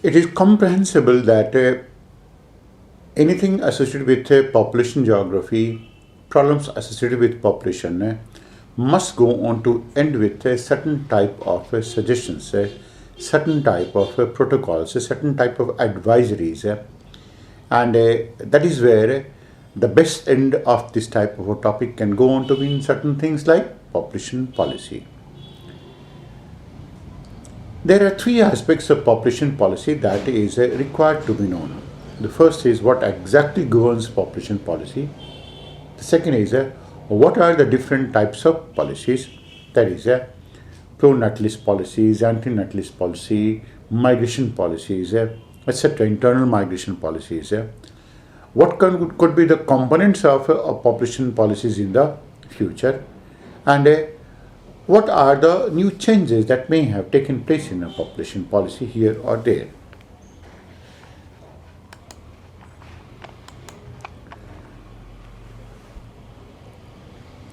It is comprehensible that anything associated with population geography, problems associated with population must go on to end with a certain type of suggestions, certain type of protocols, a certain type of advisories, and that is where the best end of this type of a topic can go on to mean certain things like population policy. There are three aspects of population policy that is required to be known. The first is what exactly governs population policy. The second is what are the different types of policies, that is pro-natalist policies, anti-natalist policy, migration policies, etc., internal migration policies. What could be the components of population policies in the future, and what are the new changes that may have taken place in a population policy here or there.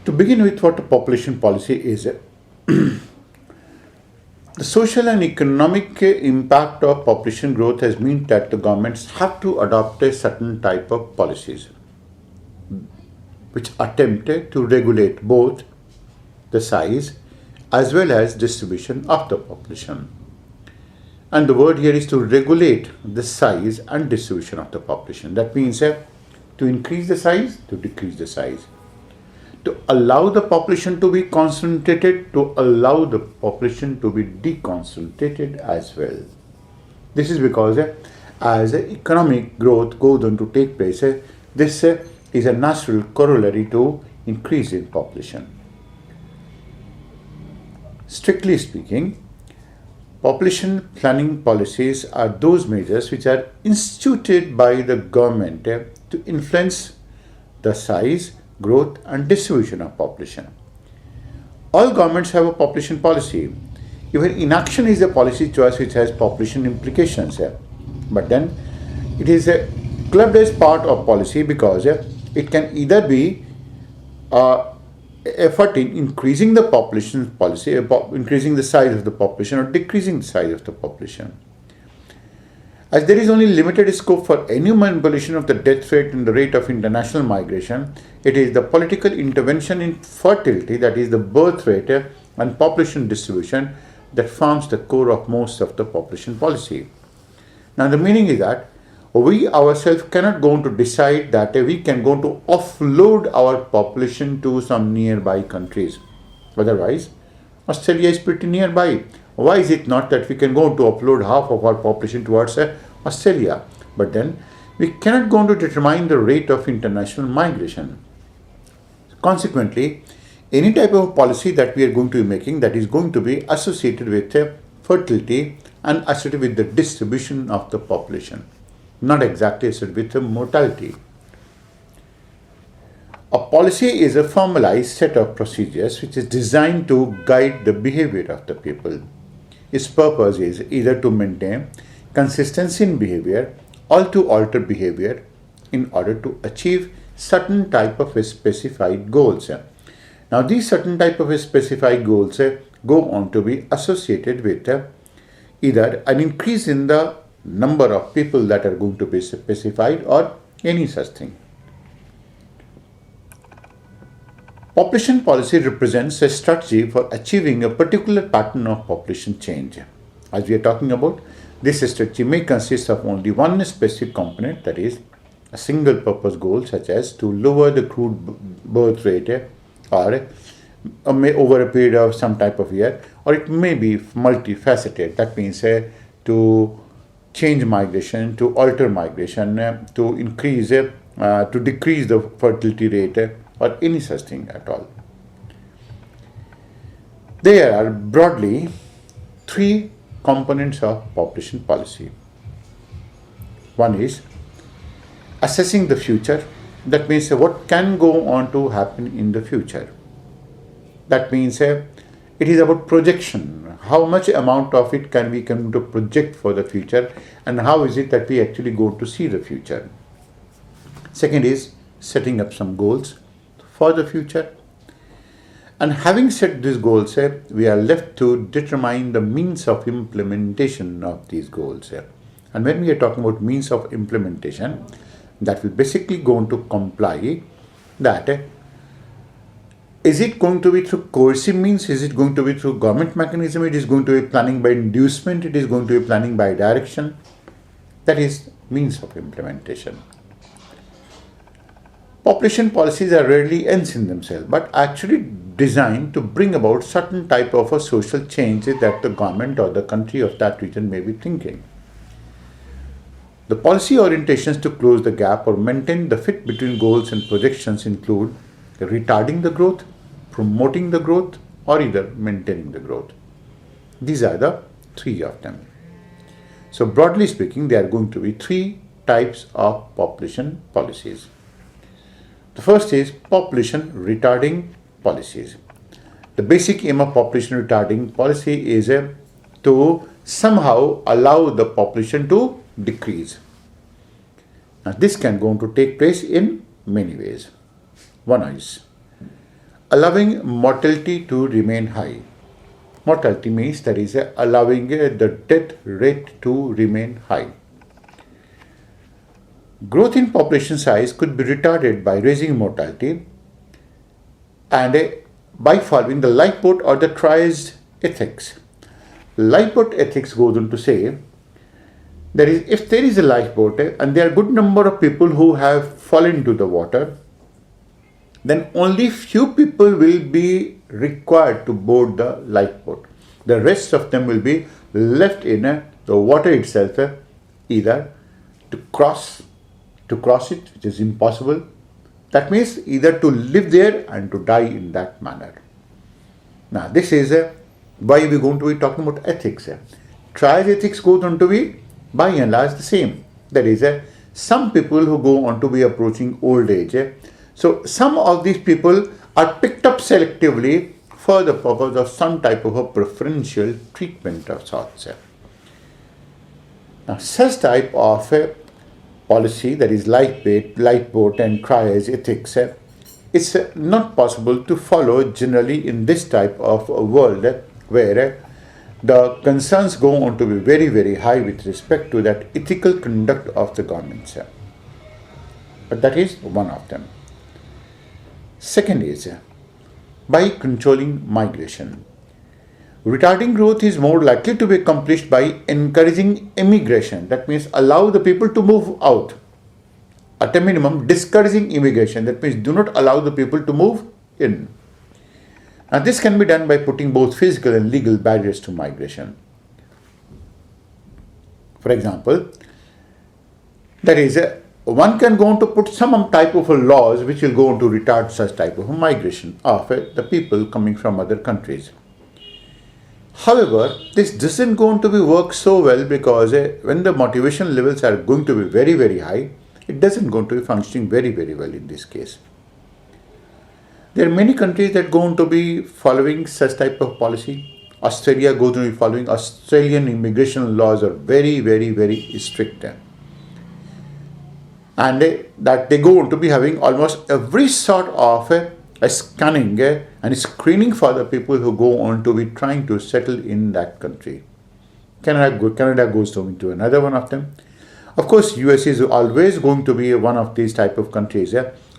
To begin with, what a population policy is, the social and economic impact of population growth has meant that the governments have to adopt a certain type of policies which attempt to regulate both the size as well as distribution of the population. And the word here is to regulate the size and distribution of the population. That means to increase the size, to decrease the size, to allow the population to be concentrated, to allow the population to be deconcentrated as well. This is because as economic growth goes on to take place, this is a natural corollary to increase in population. Strictly speaking, population planning policies are those measures which are instituted by the government to influence the size, growth and distribution of population. All governments have a population policy. Even inaction is a policy choice which has population implications. But then it is clubbed as part of policy because it can either be effort in increasing the population policy, increasing the size of the population or decreasing the size of the population. As there is only limited scope for any manipulation of the death rate and the rate of international migration, it is the political intervention in fertility, that is the birth rate and population distribution, that forms the core of most of the population policy. Now the meaning is that we ourselves cannot go on to decide that we can go on to offload our population to some nearby countries. Otherwise, Australia is pretty nearby. Why is it not that we can go to upload half of our population towards Australia? But then we cannot go on to determine the rate of international migration. Consequently, any type of policy that we are going to be making that is going to be associated with fertility and associated with the distribution of the population, not exactly associated with the mortality. A policy is a formalized set of procedures which is designed to guide the behavior of the people. Its purpose is either to maintain consistency in behavior or to alter behavior in order to achieve certain type of specified goals. Now these certain type of specified goals go on to be associated with either an increase in the number of people that are going to be specified or any such thing. Population policy represents a strategy for achieving a particular pattern of population change. As we are talking about, this strategy may consist of only one specific component, that is, a single purpose goal such as to lower the crude birth rate or may over a period of some type of year, or it may be multifaceted. That means to change migration, to alter migration, to increase, to decrease the fertility rate, or any such thing at all. There are broadly three components of population policy. One is assessing the future. That means what can go on to happen in the future. That means it is about projection. How much amount of it can we come to project for the future, and how is it that we actually go to see the future. Second is setting up some goals for the future. And having set these goals, we are left to determine the means of implementation of these goals. And when we are talking about means of implementation, that will basically going to comply that is it going to be through coercive means? Is it going to be through government mechanism? It is going to be planning by inducement. It is going to be planning by direction. That is means of implementation. Population policies are rarely ends in themselves, but actually designed to bring about certain type of a social change that the government or the country of that region may be thinking. The policy orientations to close the gap or maintain the fit between goals and projections include retarding the growth, promoting the growth, or either maintaining the growth. These are the three of them. So broadly speaking, there are going to be three types of population policies. The first is population retarding policies. The basic aim of population retarding policy is to somehow allow the population to decrease. Now this can go on to take place in many ways. One is allowing mortality to remain high. Mortality means that is allowing the death rate to remain high. Growth in population size could be retarded by raising mortality and by following the lifeboat or the triage ethics. Lifeboat ethics goes on to say that is, if there is a lifeboat and there are a good number of people who have fallen into the water, then only few people will be required to board the lifeboat. The rest of them will be left in the water itself, either to cross it, which is impossible. That means either to live there and to die in that manner. Now this is why we're going to be talking about ethics. Triage ethics goes on to be by and large the same. That is, some people who go on to be approaching old age, so some of these people are picked up selectively for the purpose of some type of a preferential treatment of sorts. Now such type of policy, that is lifeboat and triage ethics, it's not possible to follow generally in this type of a world where the concerns go on to be very, very high with respect to that ethical conduct of the governments. But that is one of them. Second is by controlling migration. Retarding growth is more likely to be accomplished by encouraging emigration. That means allow the people to move out. At a minimum, discouraging immigration. That means do not allow the people to move in. Now this can be done by putting both physical and legal barriers to migration. For example, there is one can go on to put some type of laws which will go on to retard such type of migration of the people coming from other countries. However, this doesn't go on to be work so well because when the motivation levels are going to be very, very high, it doesn't go on to be functioning very, very well in this case. There are many countries that go on to be following such type of policy. Australia goes to be following Australian immigration laws are very, very, very strict. And that they go on to be having almost every sort of a scanning and screening for the people who go on to be trying to settle in that country. Canada goes into another one of them. Of course, US is always going to be one of these type of countries.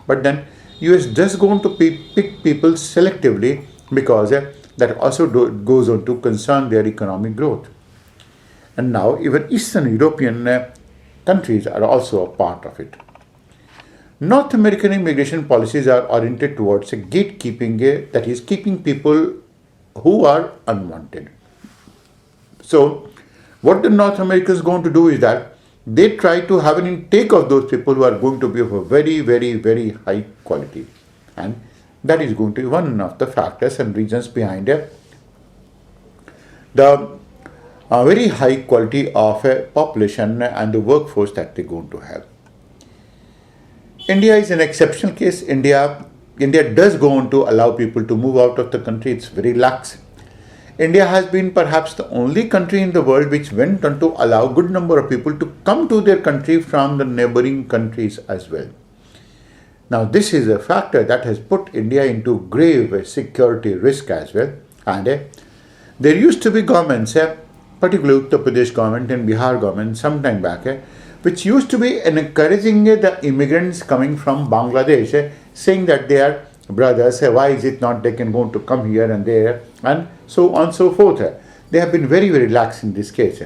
But then US does go on to pick people selectively because that also goes on to concern their economic growth. And now even Eastern European countries are also a part of it. North American immigration policies are oriented towards a gatekeeping, that is keeping people who are unwanted. So what the North Americans are going to do is that they try to have an intake of those people who are going to be of a very, very, very high quality. And that is going to be one of the factors and reasons behind the very high quality of a population and the workforce that they're going to have. India is an exceptional case. India does go on to allow people to move out of the country. It's very lax. India has been perhaps the only country in the world which went on to allow a good number of people to come to their country from the neighboring countries as well. Now this is a factor that has put India into grave security risk as well. And there used to be governments particularly Uttar Pradesh government and Bihar government some time back, which used to be encouraging the immigrants coming from Bangladesh, saying that they are brothers, why is it not they can go to come here and there, and so on and so forth. They have been very, very lax in this case.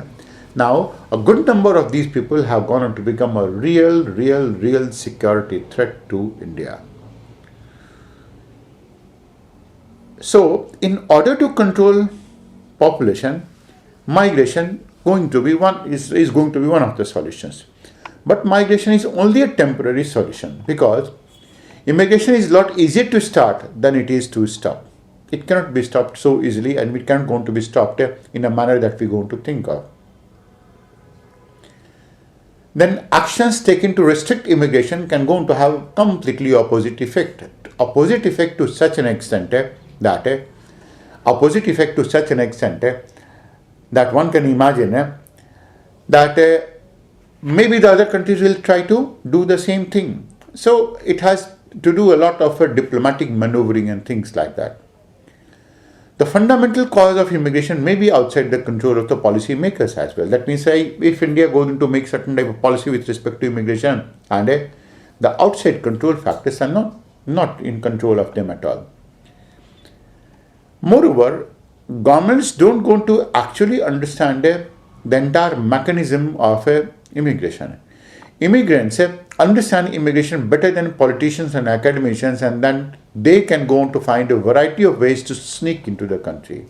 Now, a good number of these people have gone on to become a real security threat to India. So, in order to control population, migration is going to be one of the solutions. But migration is only a temporary solution, because immigration is a lot easier to start than it is to stop. It cannot be stopped so easily, and it can't going to be stopped in a manner that we're going to think of. Then actions taken to restrict immigration can go on to have completely opposite effect. Opposite effect to such an extent that one can imagine that maybe the other countries will try to do the same thing. So it has to do a lot of diplomatic maneuvering and things like that. The fundamental cause of immigration may be outside the control of the policy makers as well. That means if India goes to make certain type of policy with respect to immigration, and the outside control factors are not in control of them at all. Moreover, governments don't go to actually understand the entire mechanism of immigration. Immigrants understand immigration better than politicians and academicians, and then they can go on to find a variety of ways to sneak into the country.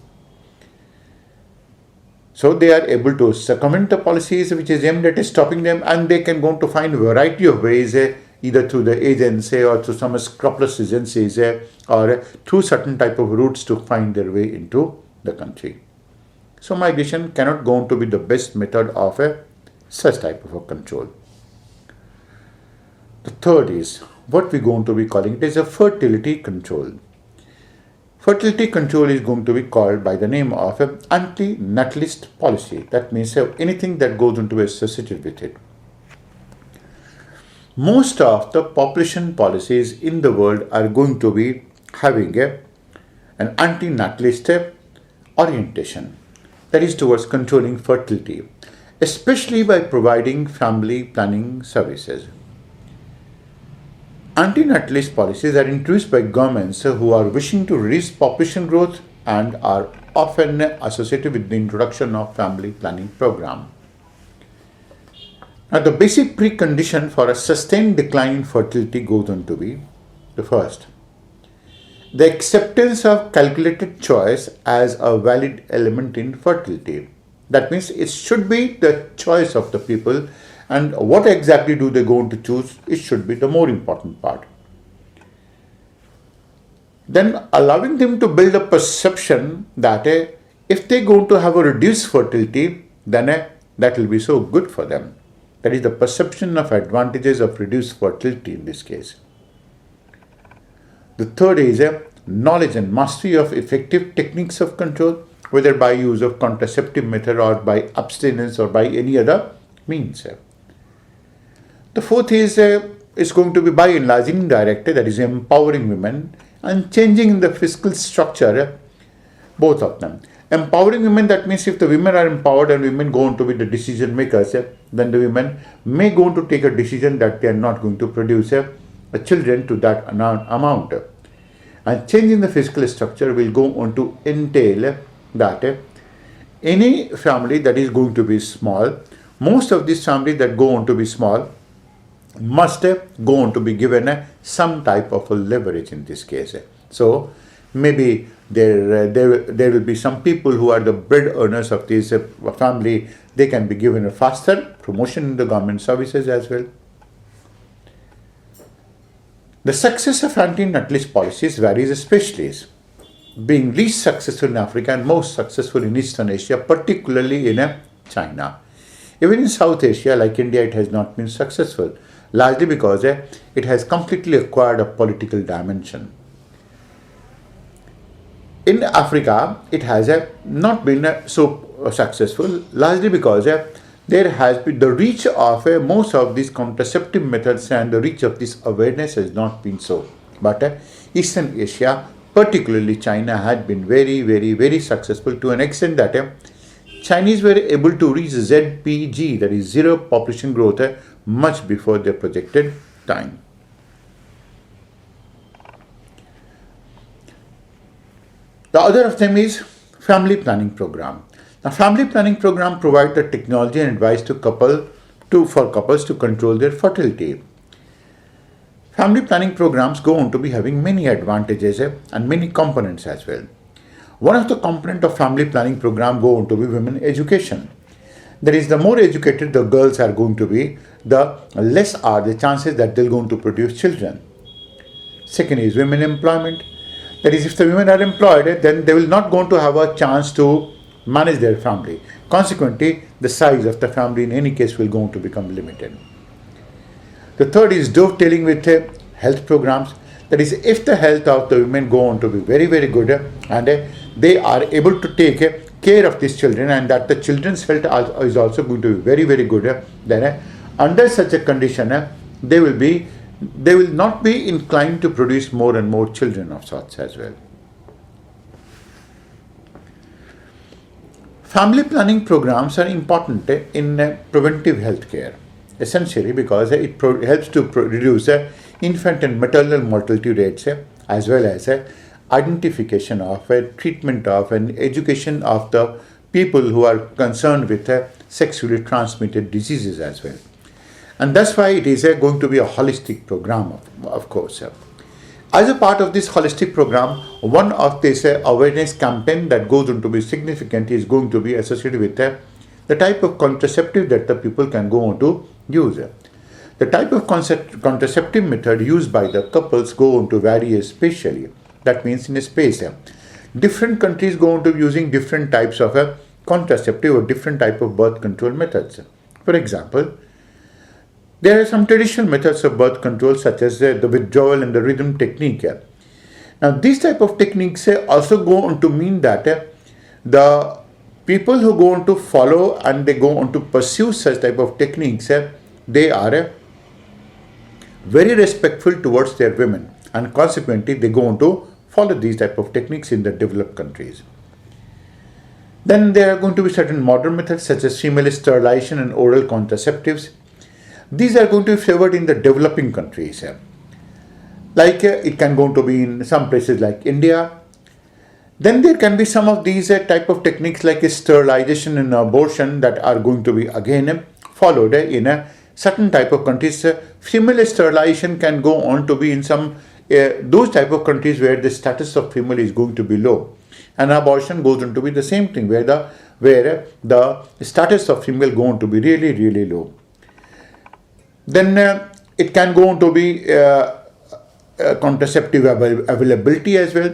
So they are able to circumvent the policies which is aimed at stopping them, and they can go on to find a variety of ways, either through the agency or through some scrupulous agencies, or through certain type of routes to find their way into the country. So migration cannot go on to be the best method of such type of a control. The third is what we're going to be calling it is a fertility control. Fertility control is going to be called by the name of an anti-natalist policy. That means anything that goes into associated with it. Most of the population policies in the world are going to be having an anti-natalist orientation, that is towards controlling fertility, especially by providing family planning services. Anti-natalist policies are introduced by governments who are wishing to reduce population growth and are often associated with the introduction of family planning program. Now, the basic precondition for a sustained decline in fertility goes on to be the first: the acceptance of calculated choice as a valid element in fertility. That means it should be the choice of the people, and what exactly do they go on to choose, it should be the more important part. Then allowing them to build a perception that if they go on to have a reduced fertility, then that will be so good for them. That is the perception of advantages of reduced fertility in this case. The third is knowledge and mastery of effective techniques of control, whether by use of contraceptive method or by abstinence or by any other means. The fourth is going to be by enlarging directly, that is empowering women, and changing the fiscal structure, both of them. Empowering women, that means if the women are empowered and women go on to be the decision makers, then the women may go on to take a decision that they are not going to produce children to that amount. And changing the fiscal structure will go on to entail that any family that is going to be small, most of these families that go on to be small must go on to be given some type of a leverage in this case. So maybe there will be some people who are the bread earners of this family. They can be given a faster promotion in the government services as well. The success of anti-natalist policies varies especially, being least successful in Africa and most successful in Eastern Asia, particularly in China. Even in South Asia, like India, it has not been successful, largely because it has completely acquired a political dimension. In Africa, it has not been so successful, largely because there has been the reach of most of these contraceptive methods, and the reach of this awareness has not been so. But Eastern Asia, particularly China, had been very, very, very successful to an extent that Chinese were able to reach ZPG, that is zero population growth, much before their projected time. The other of them is family planning program. Now, family planning program provide the technology and advice for couples to control their fertility. Family planning programs go on to be having many advantages and many components as well. One of the component of family planning program go on to be women education. That is, the more educated the girls are going to be, the less are the chances that they're going to produce children. Second is women employment. That is, if the women are employed, then they will not going to have a chance to manage their family. Consequently, the size of the family in any case will going to become limited. The third is dovetailing with health programs. That is, if the health of the women go on to be very, very good and they are able to take care of these children, and that the children's health is also going to be very, very good, then under such a condition, they will not be inclined to produce more and more children of sorts as well. Family planning programs are important in preventive health care, essentially because it helps to reduce infant and maternal mortality rates, as well as identification of, treatment of, and education of the people who are concerned with sexually transmitted diseases as well. And that's why it is going to be a holistic program, of course. As a part of this holistic program, one of this awareness campaign that goes on to be significant is going to be associated with the type of contraceptive that the people can go on to use. The type of contraceptive method used by the couples go on to vary spatially. That means in a space. Different countries go on to using different types of contraceptive or different type of birth control methods. For example, there are some traditional methods of birth control such as the withdrawal and the rhythm technique. Now, these type of techniques also go on to mean that the people who go on to follow and they go on to pursue such type of techniques, they are very respectful towards their women, and consequently they go on to follow these type of techniques in the developed countries. Then there are going to be certain modern methods such as female sterilization and oral contraceptives. These are going to be favored in the developing countries. Like it can go to be in some places like India. Then there can be some of these type of techniques like sterilization and abortion that are going to be again followed in a certain type of countries. Female sterilization can go on to be in some those type of countries where the status of female is going to be low, and abortion goes on to be the same thing where the status of female go on to be really, really low. Then it can go on to be contraceptive availability as well.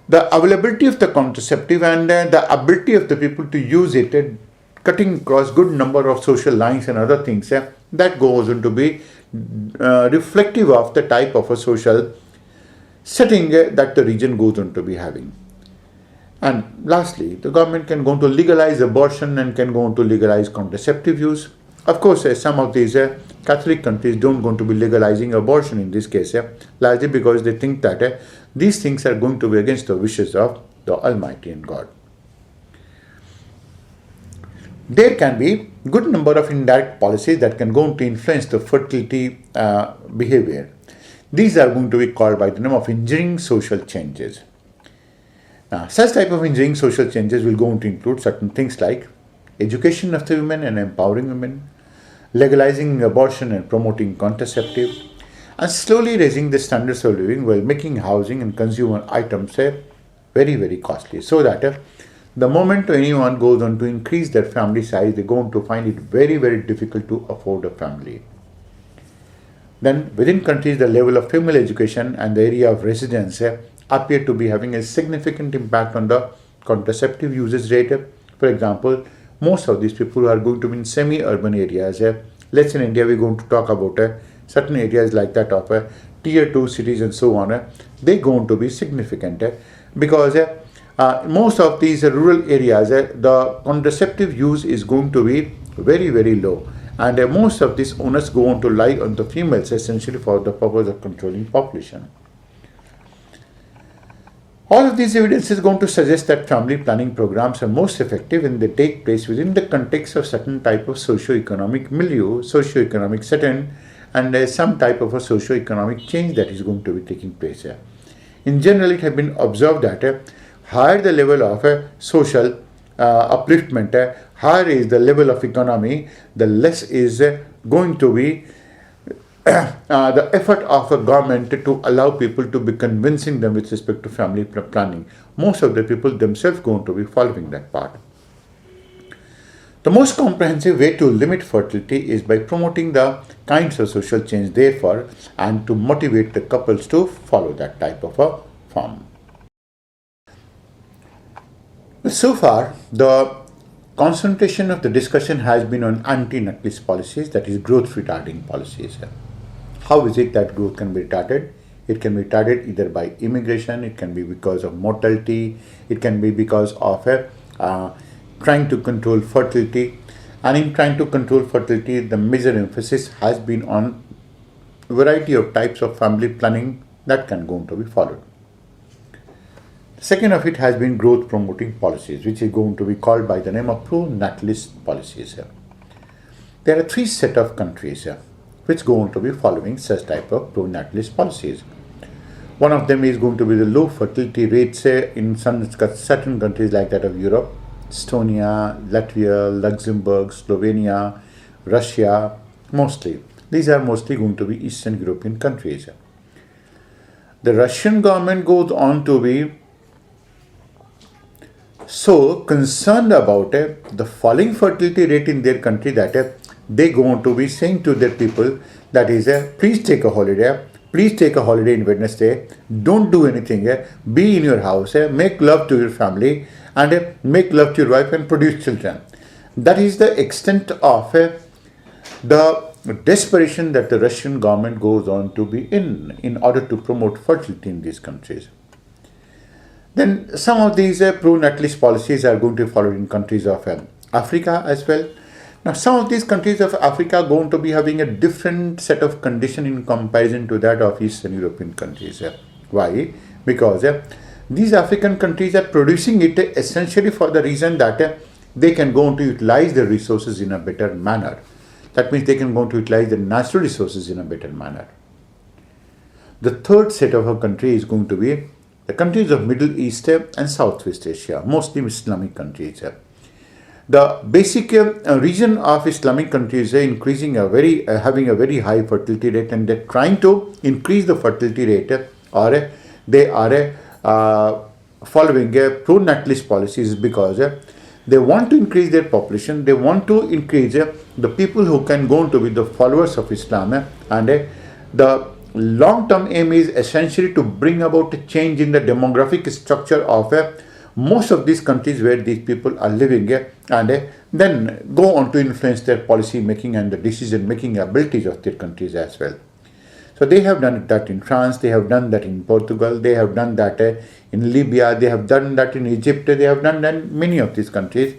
The availability of the contraceptive and the ability of the people to use it, cutting across good number of social lines and other things, that goes on to be reflective of the type of a social setting that the region goes on to be having. And lastly, the government can go on to legalize abortion and can go on to legalize contraceptive use. Of course, some of these Catholic countries don't going to be legalizing abortion in this case, largely because they think that these things are going to be against the wishes of the Almighty and God. There can be good number of indirect policies that can go on to influence the fertility behavior. These are going to be called by the name of engineering social changes. Now, such type of engineering social changes will go on to include certain things like education of the women and empowering women, legalizing abortion and promoting contraceptive, and slowly raising the standards of living while making housing and consumer items very, very costly, so that the moment anyone goes on to increase their family size, they go on to find it very, very difficult to afford a family. Then within countries, the level of female education and the area of residence appear to be having a significant impact on the contraceptive usage rate. For example, most of these people are going to be in semi-urban areas. Let's say in India, we're going to talk about certain areas like that of tier 2 cities and so on. They go on to be significant because most of these rural areas, the contraceptive use is going to be very, very low. And most of these onus go on to lie on the females essentially for the purpose of controlling population. All of these evidence is going to suggest that family planning programs are most effective when they take place within the context of certain type of socio-economic milieu, socio-economic setting, and some type of a socio-economic change that is going to be taking place here. In general, it has been observed that higher the level of social upliftment, higher is the level of economy, the less is going to be the effort of a government to allow people to be convincing them with respect to family planning. Most of the people themselves going to be following that part. The most comprehensive way to limit fertility is by promoting the kinds of social change, therefore, and to motivate the couples to follow that type of a form. So far, the concentration of the discussion has been on anti-natalist policies, that is growth retarding policies. How is it that growth can be retarded? It can be retarded either by immigration, it can be because of mortality, it can be because of trying to control fertility. And in trying to control fertility, the major emphasis has been on a variety of types of family planning that can go to be followed. Second of it has been growth promoting policies, which is going to be called by the name of pro-natalist policies. There are three set of countries which go on to be following such type of pro-natalist policies. One of them is going to be the low fertility rates in certain countries like that of Europe, Estonia, Latvia, Luxembourg, Slovenia, Russia, mostly. These are mostly going to be Eastern European countries. The Russian government goes on to be so concerned about the falling fertility rate in their country that they go on to be saying to their people that is, please take a holiday in Wednesday, don't do anything, be in your house, make love to your family and make love to your wife and produce children. That is the extent of the desperation that the Russian government goes on to be in order to promote fertility in these countries. Then some of these pro-natalist policies are going to follow in countries of Africa as well. Now some of these countries of Africa are going to be having a different set of condition in comparison to that of Eastern European countries. Why? Because these African countries are producing it essentially for the reason that they can go on to utilize the resources in a better manner. That means they can go on to utilize the natural resources in a better manner. The third set of a country is going to be the countries of Middle East and Southwest Asia, mostly Islamic countries. The basic region of Islamic countries are having a very high fertility rate, and they're trying to increase the fertility rate, or they are following pro-natalist policies because they want to increase their population, they want to increase the people who can go on to be the followers of Islam, and the long-term aim is essentially to bring about a change in the demographic structure of most of these countries where these people are living, and then go on to influence their policy making and the decision making abilities of their countries as well. So they have done that in France, they have done that in Portugal, they have done that in Libya, they have done that in Egypt, they have done that in many of these countries.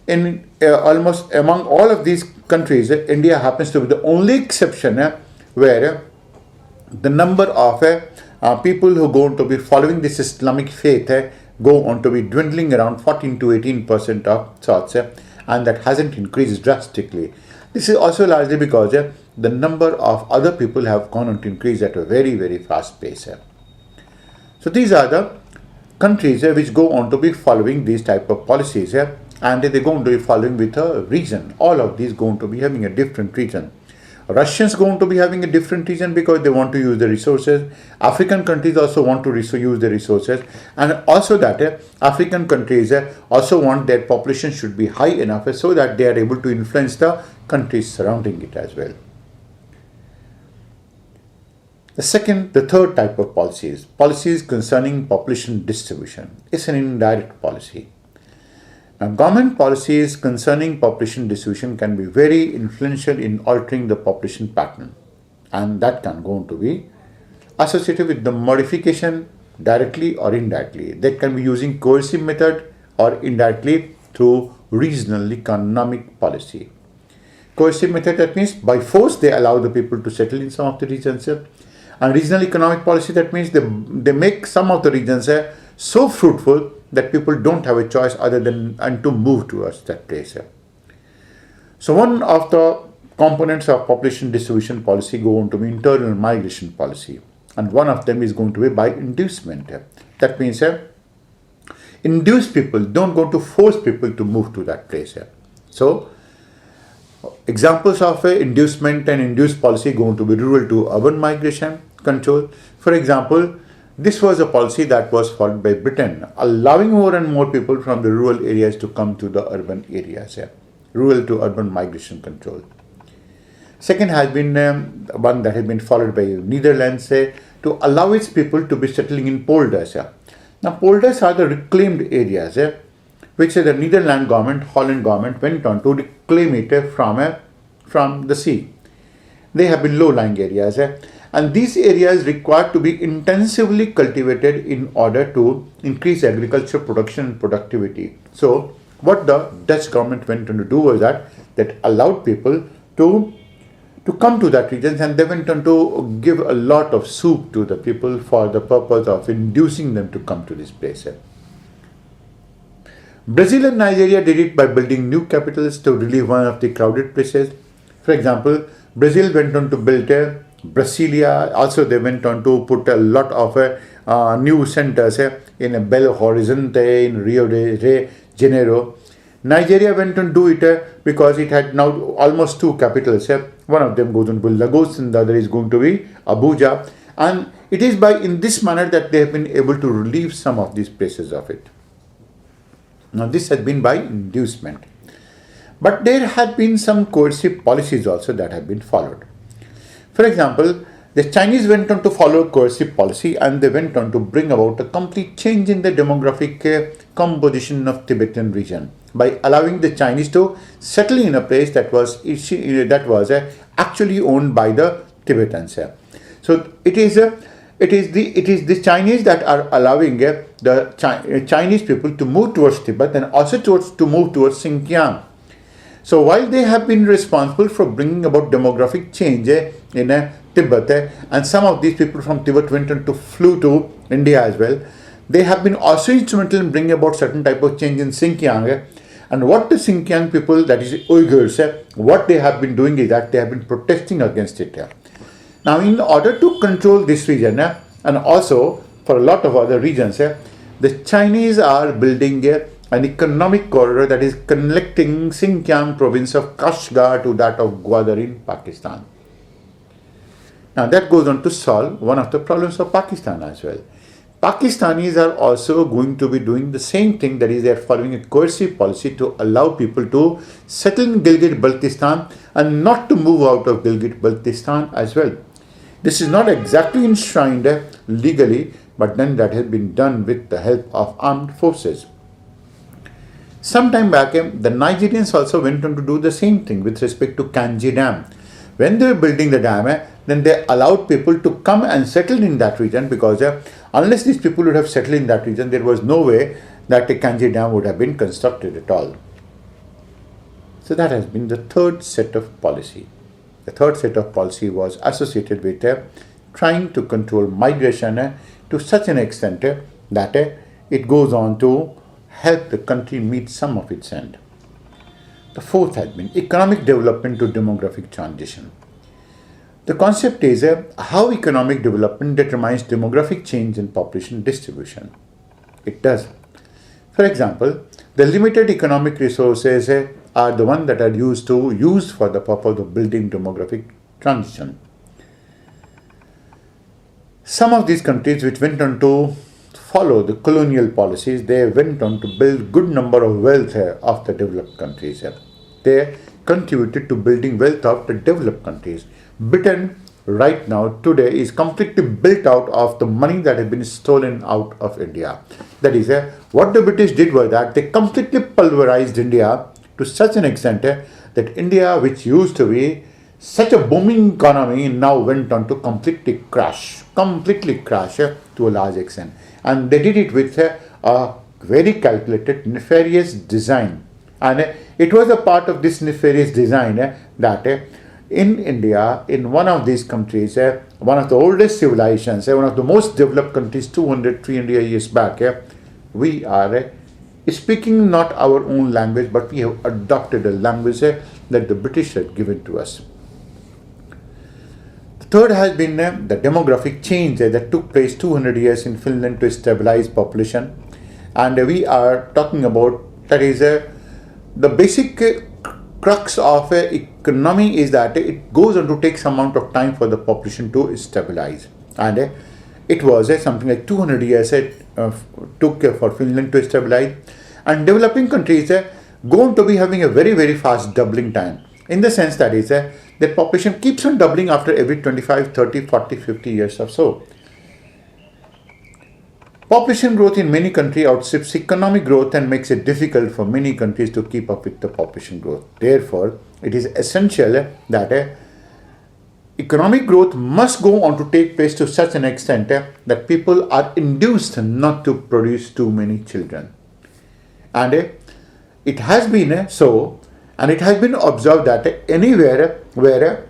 In almost among all of these countries, India happens to be the only exception where the number of people who go on to be following this Islamic faith go on to be dwindling around 14 to 18% of sorts, and that hasn't increased drastically. This is also largely because the number of other people have gone on to increase at a very, very fast pace. So these are the countries which go on to be following these type of policies, and they're going to be following with a region. All of these going to be having a different region. Russians going to be having a different region because they want to use the resources. African countries also want to use the resources, and also that African countries also want their population should be high enough so that they are able to influence the countries surrounding it as well. The third type of policies concerning population distribution. It's an indirect policy. Now, government policies concerning population distribution can be very influential in altering the population pattern, and that can go on to be associated with the modification directly or indirectly. That can be using coercive method or indirectly through regional economic policy. Coercive method, that means by force they allow the people to settle in some of the regions, And regional economic policy, that means they make some of the regions so fruitful that people don't have a choice other than and to move towards that place. So one of the components of population distribution policy go on to be internal migration policy, and one of them is going to be by inducement. That means induce people, don't go to force people to move to that place. So examples of inducement and induced policy going to be rural to urban migration control. For example, this was a policy that was followed by Britain, allowing more and more people from the rural areas to come to the urban areas. Rural to urban migration control. Second has been one that has been followed by Netherlands to allow its people to be settling in polders. Now, polders are the reclaimed areas which the Netherlands government, Holland government went on to reclaim it from the sea. They have been low-lying areas, and these areas required to be intensively cultivated in order to increase agricultural production and productivity. So, what the Dutch government went on to do was that allowed people to come to that region, and they went on to give a lot of soup to the people for the purpose of inducing them to come to this place. Brazil and Nigeria did it by building new capitals to relieve one of the crowded places. For example, Brazil went on to build Brasilia. Also, they went on to put a lot of new centers in Belo Horizonte, in Rio de Janeiro. Nigeria went on to do it because it had now almost two capitals. One of them goes on to be Lagos and the other is going to be Abuja. And it is in this manner that they have been able to relieve some of these places of it. Now, this has been by inducement. But there have been some coercive policies also that have been followed. For example, the Chinese went on to follow coercive policy, and they went on to bring about a complete change in the demographic composition of Tibetan region by allowing the Chinese to settle in a place that was actually owned by the Tibetans. So it is the Chinese that are allowing the Chinese people to move towards Tibet and also to move towards Xinjiang. So while they have been responsible for bringing about demographic change in Tibet, and some of these people from Tibet went on to flew to India as well, they have been also instrumental in bringing about certain type of change in Xinjiang. And what the Xinjiang people, that is Uyghurs, what they have been doing is that they have been protesting against it. Now, in order to control this region and also for a lot of other regions, the Chinese are building an economic corridor that is connecting Xinjiang province of Kashgar to that of Gwadar in Pakistan. Now, that goes on to solve one of the problems of Pakistan as well. Pakistanis are also going to be doing the same thing, that is, they are following a coercive policy to allow people to settle in Gilgit Baltistan and not to move out of Gilgit Baltistan as well. This is not exactly enshrined legally, but then that has been done with the help of armed forces. Some time back, the Nigerians also went on to do the same thing with respect to Kainji Dam. When they were building the dam, then they allowed people to come and settle in that region, because unless these people would have settled in that region, there was no way that the Kainji Dam would have been constructed at all. So that has been the third set of policy. The third set of policy was associated with trying to control migration to such an extent that it goes on to help the country meet some of its end. The fourth has been economic development to demographic transition. The concept is how economic development determines demographic change in population distribution. It does. For example, the limited economic resources are the ones that are used for the purpose of building demographic transition. Some of these countries which went on to follow the colonial policies, they went on to build good number of wealth of the developed countries. They contributed to building wealth of the developed countries. Britain right now today is completely built out of the money that has been stolen out of India. That is, what the British did was that they completely pulverized India to such an extent that India, which used to be such a booming economy, now went on to completely crash to a large extent. And they did it with a very calculated, nefarious design. And it was a part of this nefarious design that In India, in one of these countries, one of the oldest civilizations, one of the most developed countries 200, 300 years back, we are speaking not our own language, but we have adopted a language that the British had given to us. The third has been the demographic change that took place 200 years in Finland to stabilize population. And we are talking about, that is the basic crux of economy is that it goes on to take some amount of time for the population to stabilize. And it was something like 200 years took for Finland to stabilize. And developing countries go on to be having a very, very fast doubling time. In the sense that is the population keeps on doubling after every 25, 30, 40, 50 years or so. Population growth in many countries outstrips economic growth and makes it difficult for many countries to keep up with the population growth. Therefore, it is essential that economic growth must go on to take place to such an extent that people are induced not to produce too many children. And it has been so, and it has been observed that anywhere where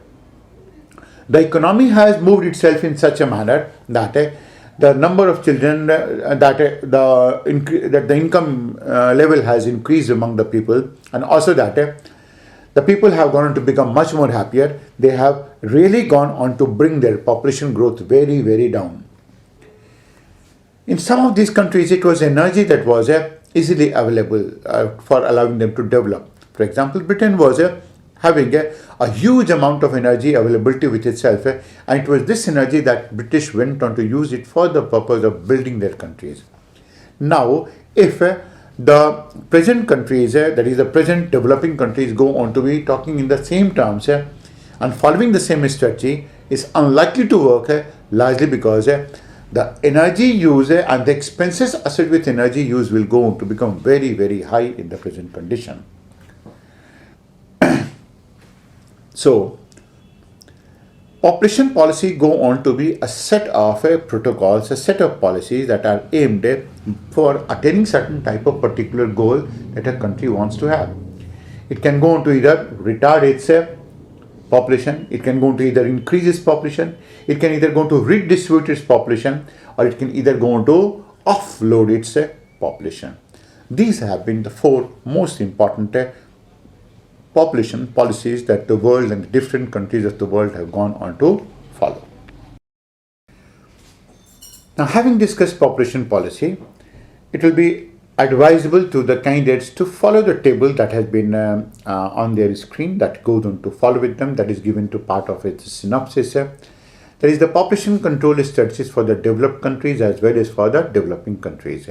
the economy has moved itself in such a manner that the number of children, that the income level has increased among the people, and also that the people have gone on to become much more happier, they have really gone on to bring their population growth very, very down. In some of these countries, it was energy that was easily available for allowing them to develop. For example, Britain was having a huge amount of energy availability with itself, and it was this energy that British went on to use it for the purpose of building their countries. Now, if the present countries, that is the present developing countries, go on to be talking in the same terms and following the same strategy, is unlikely to work largely because the energy use and the expenses associated with energy use will go on to become very, very high in the present condition. So, population policy go on to be a set of protocols, a set of policies that are aimed for attaining certain type of particular goal that a country wants to have. It can go on to either retard its population, it can go on to either increase its population, it can either go on to redistribute its population, or it can either go on to offload its population. These have been the four most important population policies that the world and the different countries of the world have gone on to follow. Now, having discussed population policy, it will be advisable to the candidates to follow the table that has been on their screen, that goes on to follow with them, that is given to part of its synopsis. There is the population control strategies for the developed countries as well as for the developing countries.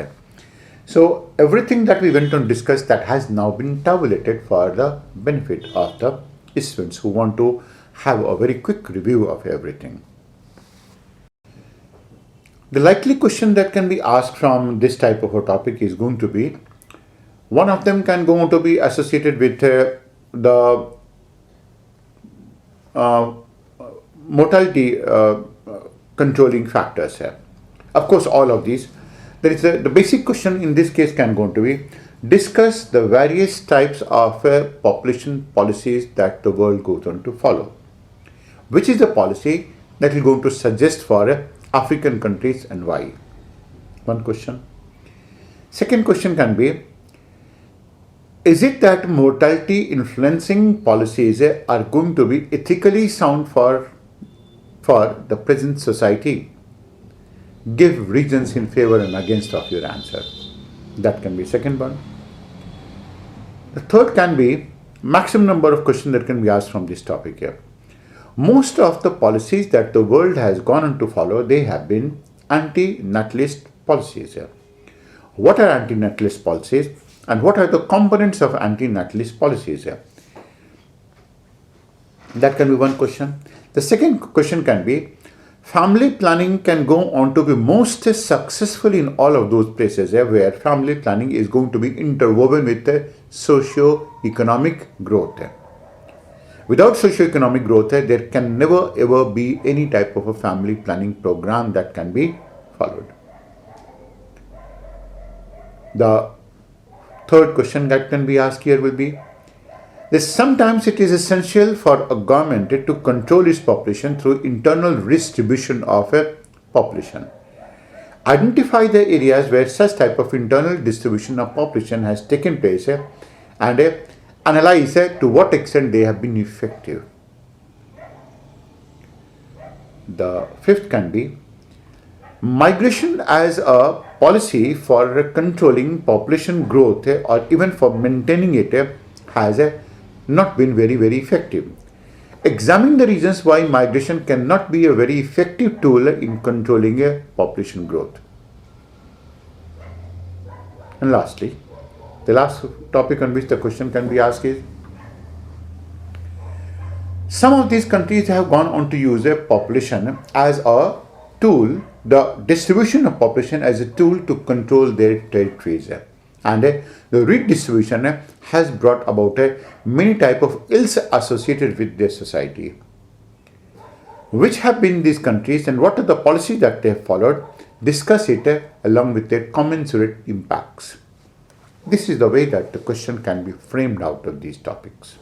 So everything that we went on to discuss, that has now been tabulated for the benefit of the students who want to have a very quick review of everything. The likely question that can be asked from this type of a topic is going to be, one of them can go on to be associated with the mortality controlling factors. Of course, all of these. There is the basic question in this case can go on to be, discuss the various types of population policies that the world goes on to follow. Which is the policy that will go on to suggest for African countries and why? One question. Second question can be, is it that mortality influencing policies are going to be ethically sound for the present society? Give reasons in favor and against of your answer. That can be second one. The third can be maximum number of questions that can be asked from this topic here. Most of the policies that the world has gone on to follow, they have been anti-natalist policies here. What are anti-natalist policies and what are the components of anti-natalist policies here? That can be one question. The second question can be, family planning can go on to be most successful in all of those places where family planning is going to be interwoven with socio-economic growth. Without socio-economic growth, there can never ever be any type of a family planning program that can be followed. The third question that can be asked here will be, Sometimes it is essential for a government to control its population through internal redistribution of a population. Identify the areas where such type of internal distribution of population has taken place and analyze to what extent they have been effective. The fifth can be migration as a policy for controlling population growth or even for maintaining it has not been very effective. Examine the reasons why migration cannot be a very effective tool in controlling population growth. And lastly, the last topic on which the question can be asked is, some of these countries have gone on to use a population as a tool, the distribution of population as a tool to control their territories. And the redistribution has brought about many type of ills associated with their society. Which have been these countries and what are the policies that they have followed? Discuss it along with their commensurate impacts. This is the way that the question can be framed out of these topics.